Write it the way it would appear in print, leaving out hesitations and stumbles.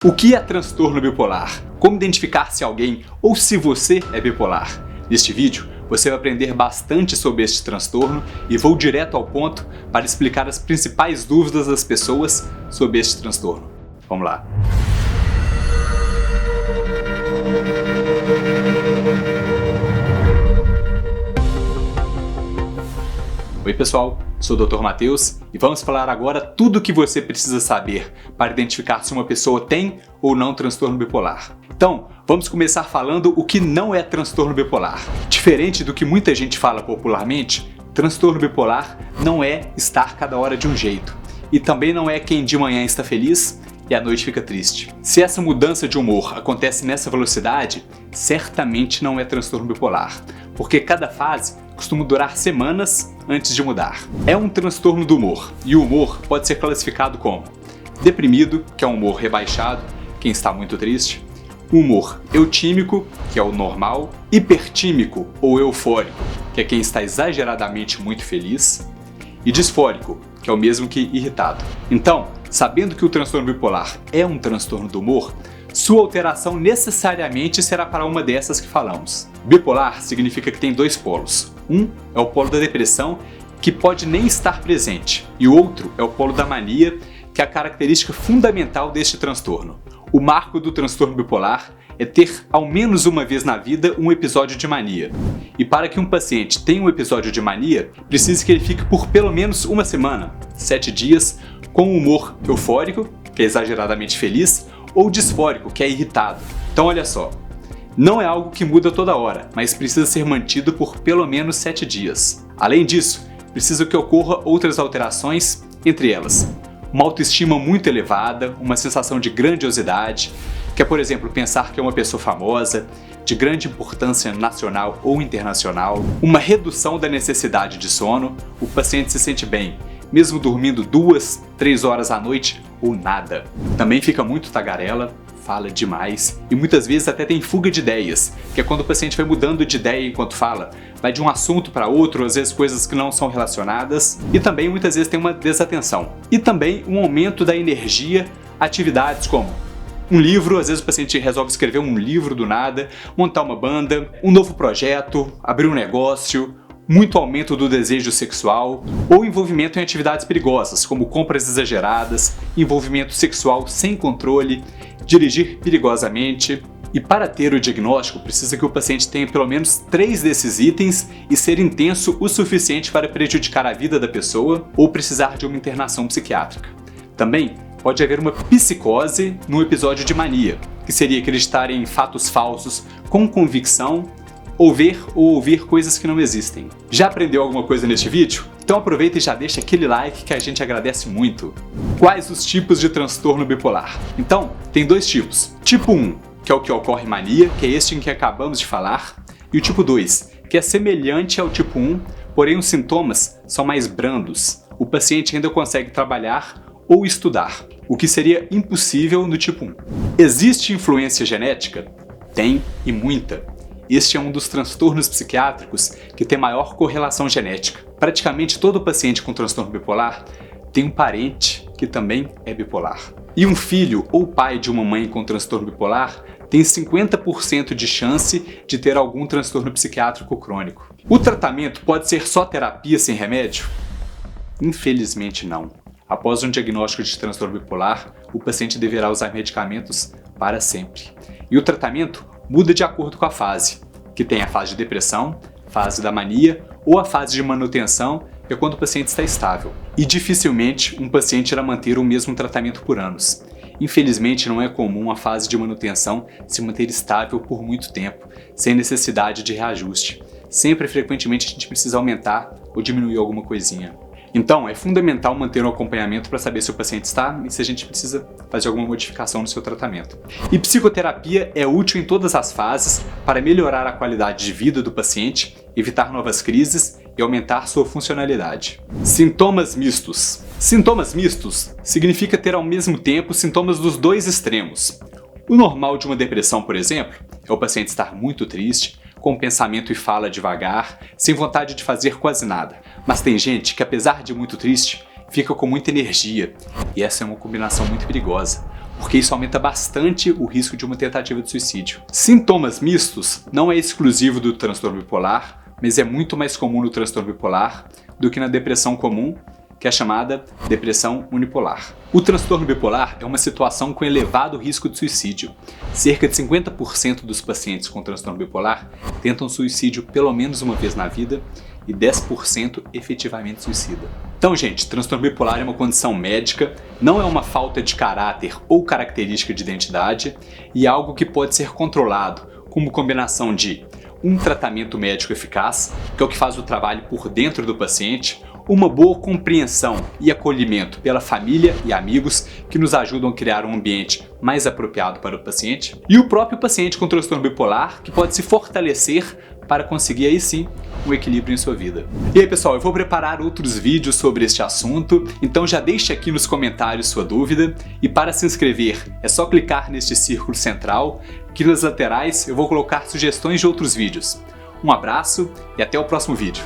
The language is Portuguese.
O que é transtorno bipolar? Como identificar se alguém ou se você é bipolar? Neste vídeo, você vai aprender bastante sobre este transtorno e vou direto ao ponto para explicar as principais dúvidas das pessoas sobre este transtorno. Vamos lá! Oi pessoal, sou o Dr. Matheus e vamos falar agora tudo o que você precisa saber para identificar se uma pessoa tem ou não transtorno bipolar. Então, vamos começar falando o que não é transtorno bipolar. Diferente do que muita gente fala popularmente, transtorno bipolar não é estar cada hora de um jeito. E também não é quem de manhã está feliz e à noite fica triste. Se essa mudança de humor acontece nessa velocidade, certamente não é transtorno bipolar, porque cada fase costuma durar semanas antes de mudar. É um transtorno do humor, e o humor pode ser classificado como deprimido, que é um humor rebaixado, quem está muito triste, humor eutímico, que é o normal, hipertímico ou eufórico, que é quem está exageradamente muito feliz, e disfórico, que é o mesmo que irritado. Então, sabendo que o transtorno bipolar é um transtorno do humor, sua alteração necessariamente será para uma dessas que falamos. Bipolar significa que tem dois polos. Um é o polo da depressão, que pode nem estar presente, e o outro é o polo da mania, que é a característica fundamental deste transtorno. O marco do transtorno bipolar é ter ao menos uma vez na vida um episódio de mania. E para que um paciente tenha um episódio de mania, precisa que ele fique por pelo menos uma semana, 7 dias, com um humor eufórico, que é exageradamente feliz, ou disfórico, que é irritado. Então olha só, não é algo que muda toda hora, mas precisa ser mantido por pelo menos 7 dias. Além disso, precisa que ocorra outras alterações, entre elas uma autoestima muito elevada, uma sensação de grandiosidade, que é, por exemplo, pensar que é uma pessoa famosa, de grande importância nacional ou internacional, uma redução da necessidade de sono, o paciente se sente bem, mesmo dormindo 2, 3 horas à noite ou nada. Também fica muito tagarela, fala demais e muitas vezes até tem fuga de ideias, que é quando o paciente vai mudando de ideia enquanto fala, vai de um assunto para outro, às vezes coisas que não são relacionadas, e também muitas vezes tem uma desatenção. E também um aumento da energia, atividades como um livro, às vezes o paciente resolve escrever um livro do nada, montar uma banda, um novo projeto, abrir um negócio, muito aumento do desejo sexual ou envolvimento em atividades perigosas, como compras exageradas, envolvimento sexual sem controle, dirigir perigosamente. E para ter o diagnóstico, precisa que o paciente tenha pelo menos 3 desses itens e ser intenso o suficiente para prejudicar a vida da pessoa ou precisar de uma internação psiquiátrica. Também pode haver uma psicose no episódio de mania, que seria acreditar em fatos falsos com convicção ou ver ou ouvir coisas que não existem. Já aprendeu alguma coisa neste vídeo? Então aproveita e já deixa aquele like que a gente agradece muito. Quais os tipos de transtorno bipolar? Então, tem 2 tipos. Tipo 1, que é o que ocorre em mania, que é este em que acabamos de falar, e o tipo 2, que é semelhante ao tipo 1, porém os sintomas são mais brandos. O paciente ainda consegue trabalhar ou estudar, o que seria impossível no tipo 1. Existe influência genética? Tem, e muita. Este é um dos transtornos psiquiátricos que tem maior correlação genética. Praticamente todo paciente com transtorno bipolar tem um parente que também é bipolar. E um filho ou pai de uma mãe com transtorno bipolar tem 50% de chance de ter algum transtorno psiquiátrico crônico. O tratamento pode ser só terapia sem remédio? Infelizmente não. Após um diagnóstico de transtorno bipolar, o paciente deverá usar medicamentos para sempre. E o tratamento muda de acordo com a fase, que tem a fase de depressão, fase da mania ou a fase de manutenção, que é quando o paciente está estável. E dificilmente um paciente irá manter o mesmo tratamento por anos. Infelizmente não é comum a fase de manutenção se manter estável por muito tempo, sem necessidade de reajuste. Sempre frequentemente a gente precisa aumentar ou diminuir alguma coisinha. Então, é fundamental manter um acompanhamento para saber se o paciente está e se a gente precisa fazer alguma modificação no seu tratamento. E psicoterapia é útil em todas as fases para melhorar a qualidade de vida do paciente, evitar novas crises e aumentar sua funcionalidade. Sintomas mistos. Sintomas mistos significa ter ao mesmo tempo sintomas dos 2 extremos. O normal de uma depressão, por exemplo, é o paciente estar muito triste, com pensamento e fala devagar, sem vontade de fazer quase nada. Mas tem gente que, apesar de muito triste, fica com muita energia, e essa é uma combinação muito perigosa. porque isso aumenta bastante o risco de uma tentativa de suicídio. Sintomas mistos não é exclusivo do transtorno bipolar, mas é muito mais comum no transtorno bipolar do que na depressão comum, que é chamada depressão unipolar. O transtorno bipolar é uma situação com elevado risco de suicídio. Cerca de 50% dos pacientes com transtorno bipolar tentam suicídio pelo menos uma vez na vida e 10% efetivamente suicida. Então, gente, transtorno bipolar é uma condição médica, não é uma falta de caráter ou característica de identidade e é algo que pode ser controlado, como combinação de um tratamento médico eficaz, que é o que faz o trabalho por dentro do paciente, uma boa compreensão e acolhimento pela família e amigos que nos ajudam a criar um ambiente mais apropriado para o paciente, e o próprio paciente com transtorno bipolar, que pode se fortalecer para conseguir aí sim um equilíbrio em sua vida. E aí, pessoal, eu vou preparar outros vídeos sobre este assunto, então já deixe aqui nos comentários sua dúvida, e para se inscrever é só clicar neste círculo central, que nas laterais eu vou colocar sugestões de outros vídeos. Um abraço e até o próximo vídeo.